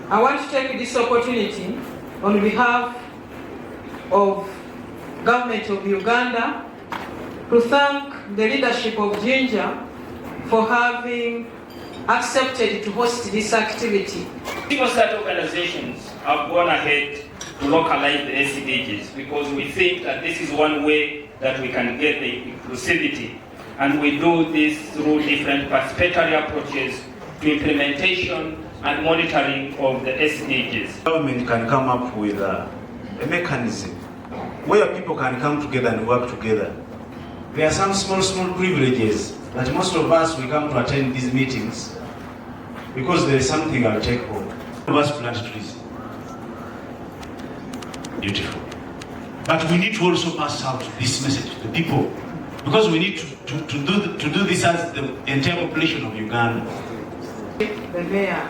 I want to take this opportunity on behalf of Government of Uganda to thank the leadership of Jinja for having accepted to host this activity. Civil society organizations have gone ahead to localize the SDGs because we think that this is one way that we can get the inclusivity, and we do this through different participatory approaches to implementation and monitoring of the SDGs. Government can come up with a mechanism where people can come together and work together. There are some small privileges that most of us, we come to attend these meetings because there is something I'll take home. All of us plant trees. Beautiful. But we need to also pass out this message to the people, because we need to do this as the entire population of Uganda. The mayor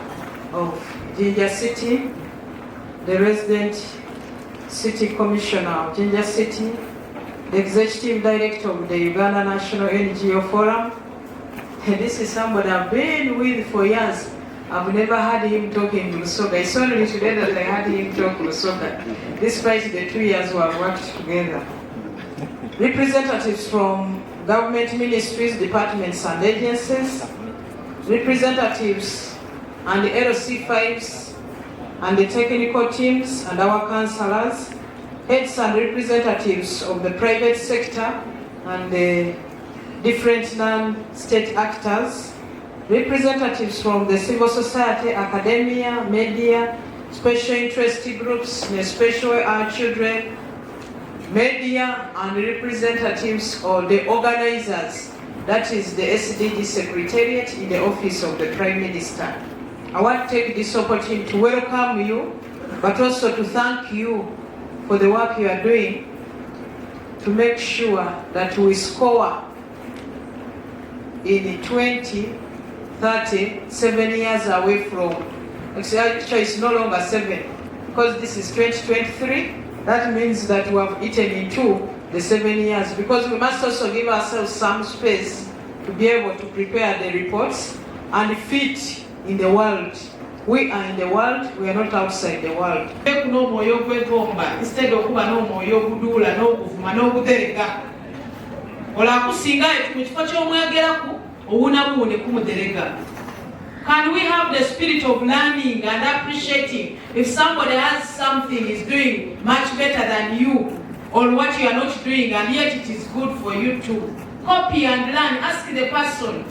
of Jinja City, the resident city commissioner of Jinja City, the executive director of the Uganda National NGO Forum. And this is somebody I've been with for years. I've never had him talking Lusoga. It's only today that I had him talk Lusoga, despite the 2 years we have worked together. Representatives from government ministries, departments and agencies, representatives and the LC5s and the technical teams and our councillors, heads and representatives of the private sector and the different non-state actors, representatives from the civil society, academia, media, special interest groups, and especially our children, media, and representatives of the organizers, that is the SDG Secretariat in the office of the Prime Minister. I want to take this opportunity to welcome you, but also to thank you for the work you are doing to make sure that we score in 2030, 7 years away from, actually it's no longer 7, because this is 2023. That means that we have eaten into the 7 years, because we must also give ourselves some space to be able to prepare the reports and fit in the world. We are in the world, we are not outside the world. Instead of can we have the spirit of learning and appreciating if somebody has something is doing much better than you, or what you are not doing, and yet it is good for you to copy and learn? Ask the person.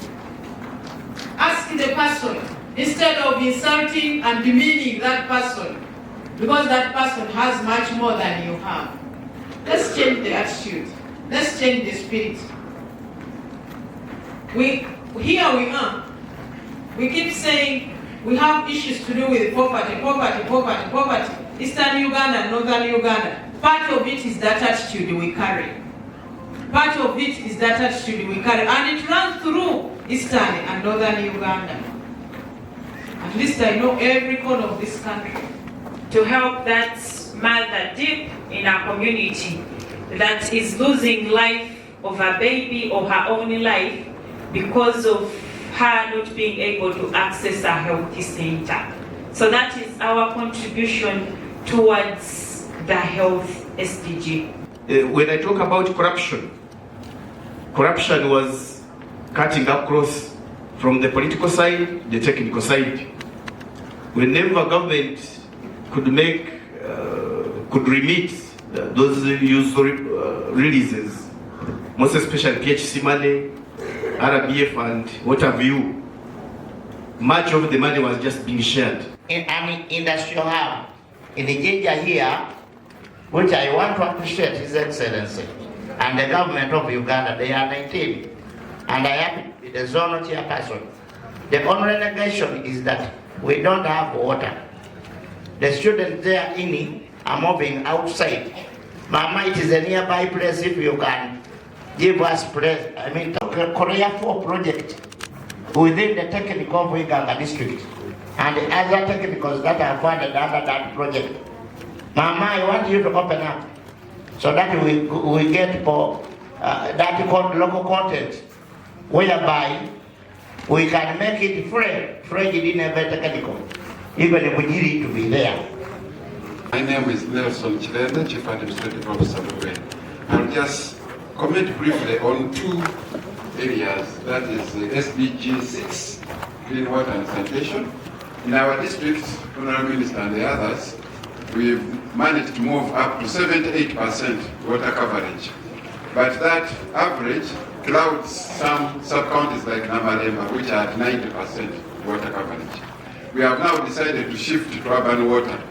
Ask the person instead of insulting and demeaning that person, because that person has much more than you have. Let's change the attitude. Let's change the spirit. Here we are. We keep saying we have issues to do with poverty. Eastern Uganda, Northern Uganda. Part of it is that attitude we carry. Part of it is that attitude we carry. And it runs through Eastern and Northern Uganda. At least I know every corner of this country. To help that mother deep in our community that is losing life of a baby or her own life because of her not being able to access a healthy center. So that is our contribution towards the health SDG. When I talk about corruption, corruption was cutting across from the political side, the technical side. Whenever government could remit those user releases, most especially PHC money, RBF and what have you, much of the money was just being shared. In an industrial hub in the Jinja here, which I want to appreciate His Excellency and the government of Uganda. They are 19, and I am the zonal chairperson. The only negation is that we don't have water. The students there are moving outside. Mama, it is a nearby place. If you can give us place, Korea 4 project within the technical of Uganda district and the other technicals that are funded under that project. Mama, I want you to open up so that we get for that local content, whereby we can make it free in a very technical. even Mujiri to be there. My name is Nelson Chilenda, Chief Administrative Officer of the I'll just comment briefly on two areas, that is the SDG 6, clean water and sanitation. In our district, Honorable Minister and the others, we've managed to move up to 78% water coverage. But that average clouds some sub-counties like Namaremba, which are at 90% water coverage. We have now decided to shift to urban water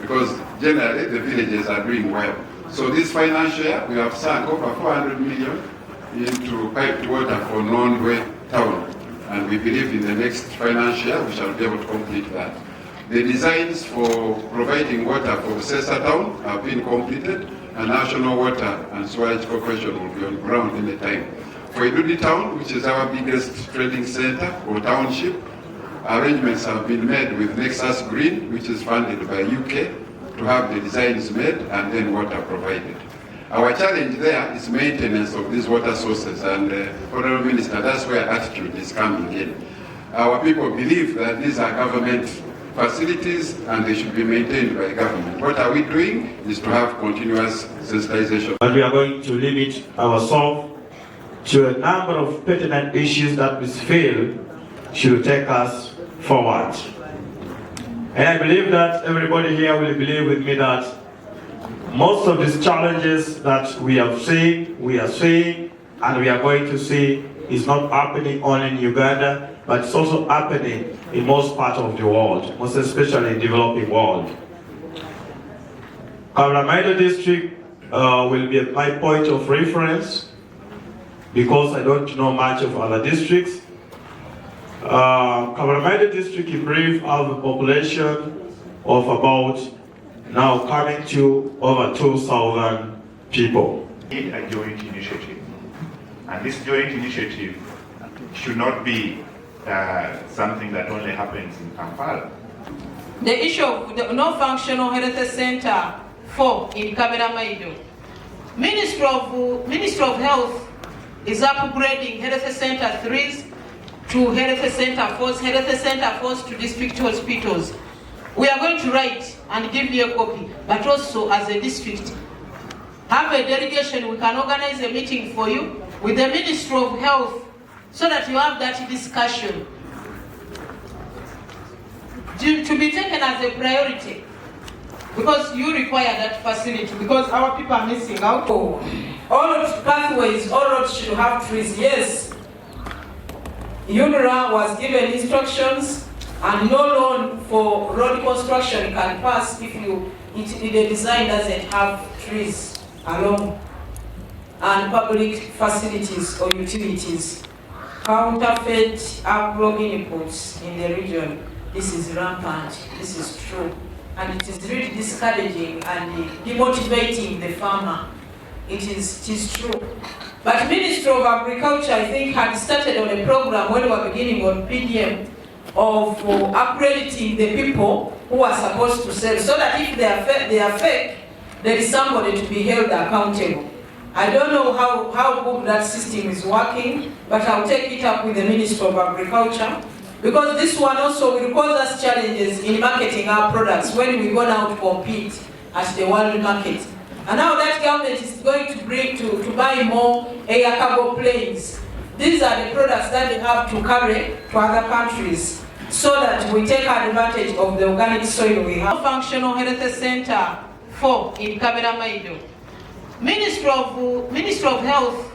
because generally the villages are doing well. So this financial year, we have sunk over 400 million into piped water for non-way town. And we believe in the next financial year, we shall be able to complete that. The designs for providing water for Sesa town have been completed, and National Water and Sewerage Corporation will be on ground in the time. For Idudi town, which is our biggest trading center or township, arrangements have been made with Nexus Green, which is funded by UK, to have the designs made and then water provided. Our challenge there is maintenance of these water sources, and Honourable Minister, that's where attitude is coming in. Our people believe that these are government facilities and they should be maintained by government. What are we doing is to have continuous sensitization. And we are going to limit ourselves to a number of pertinent issues that we feel should take us forward. And I believe that everybody here will believe with me that most of these challenges that we are seeing, and we are going to see is not happening only in Uganda, but it's also happening in most parts of the world, most especially in the developing world. Kabaramaido district will be my point of reference because I don't know much of other districts. Kabaramaido district in brief have a population of about now coming to over 2,000 people. We need a joint initiative, and this joint initiative should not be something that only happens in Kampala. The issue of the no functional health center 4 in Kabaramaido. Ministry of Health is upgrading health center 3s to health center 4s, health center 4s to district hospitals. We are going to write and give you a copy, but also as a district, have a delegation, we can organize a meeting for you with the Ministry of Health so that you have that discussion to be taken as a priority, because you require that facility, because our people are missing out. All road pathways, all roads should have trees, yes. UNRWA was given instructions, and no loan for road construction can pass if the design doesn't have trees along and public facilities or utilities. Counterfeit uploading inputs in the region, this is rampant, this is true. And it is really discouraging and demotivating the farmer. It is true. But Ministry of Agriculture, I think, had started on a program when we were beginning on PDM of upgrading the people who are supposed to sell, so that if they are fake, there is somebody to be held accountable. I don't know how good that system is working, but I'll take it up with the Ministry of Agriculture, because this one also will cause us challenges in marketing our products when we go now to compete at the world market. And now that government is going to bring to buy more air cargo planes. These are the products that they have to carry to other countries, so that we take advantage of the organic soil we have. Functional Health Center 4 in Kabaramaido. Ministry of Health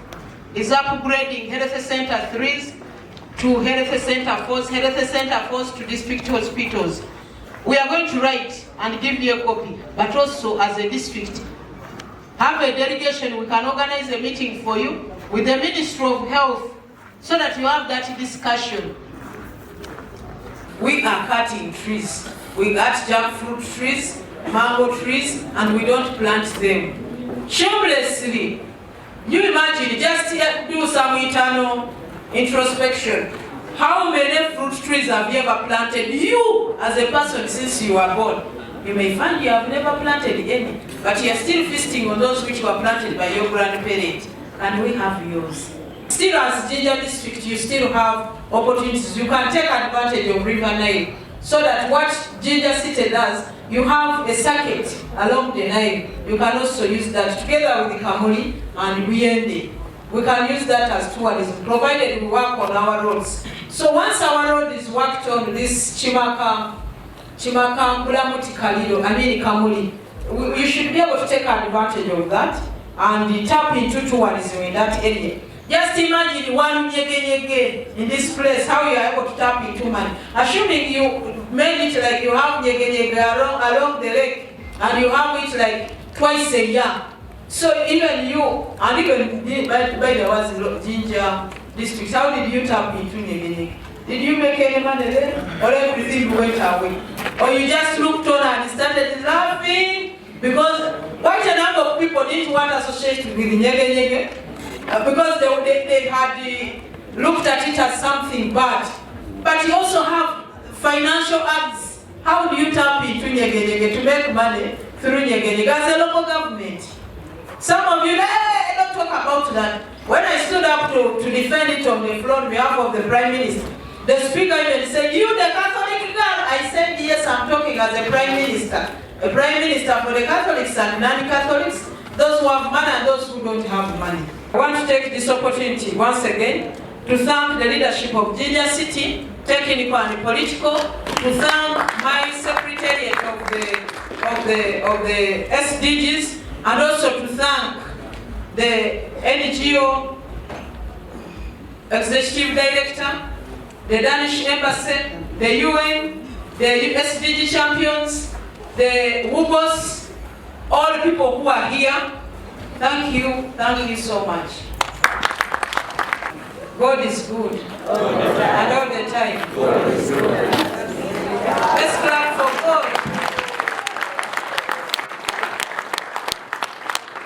is upgrading health center 3s to health center 4s, health center 4s to district hospitals. We are going to write and give you a copy, but also as a district, have a delegation, we can organize a meeting for you with the Ministry of Health so that you have that discussion. We are cutting trees. We got jackfruit trees, mango trees, and we don't plant them. Shamelessly. You imagine, just do some internal introspection. How many fruit trees have you ever planted? You, as a person, since you were born, you may find you have never planted any, but you are still feasting on those which were planted by your grandparents, and we have yours. Still, as Jinja district, you still have opportunities. You can take advantage of River Nile. so that what Jinja City does, you have a circuit along the Nile. You can also use that together with the Kamuli and Buyende. We can use that as tourism, provided we work on our roads. So once our road is worked on, this Chimaka, Kulamuti Kalido, Kamuli, you should be able to take advantage of that and tap into tourism in that area. Just imagine one nyege in this place, how you are able to tap into money. Assuming you made it like you have nyege along the lake, and you have it like twice a year. So even you, and even by the was Jinja district, how did you tap into nyege? Did you make any money there? Or everything went away? Or you just looked on and started laughing? Because quite a number of people didn't want to associate with nyege. Because they had looked at it as something bad. But you also have financial ads. How do you tap into nyege to make money through nyege as a local government? Some of you, don't talk about that. When I stood up to defend it on the floor on behalf of the Prime Minister, the Speaker even said, "You the Catholic girl?" I said, "Yes, I'm talking as a Prime Minister. A Prime Minister for the Catholics and non-Catholics, those who have money and those who don't have money." I want to take this opportunity once again to thank the leadership of Jinja City, technical and political, to thank my secretariat of the SDGs, and also to thank the NGO Executive Director, the Danish Embassy, the UN, the SDG champions, the WUBOS, all the people who are here. Thank you so much. God is good. And all the time. Let's clap for God.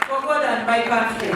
For God and my country.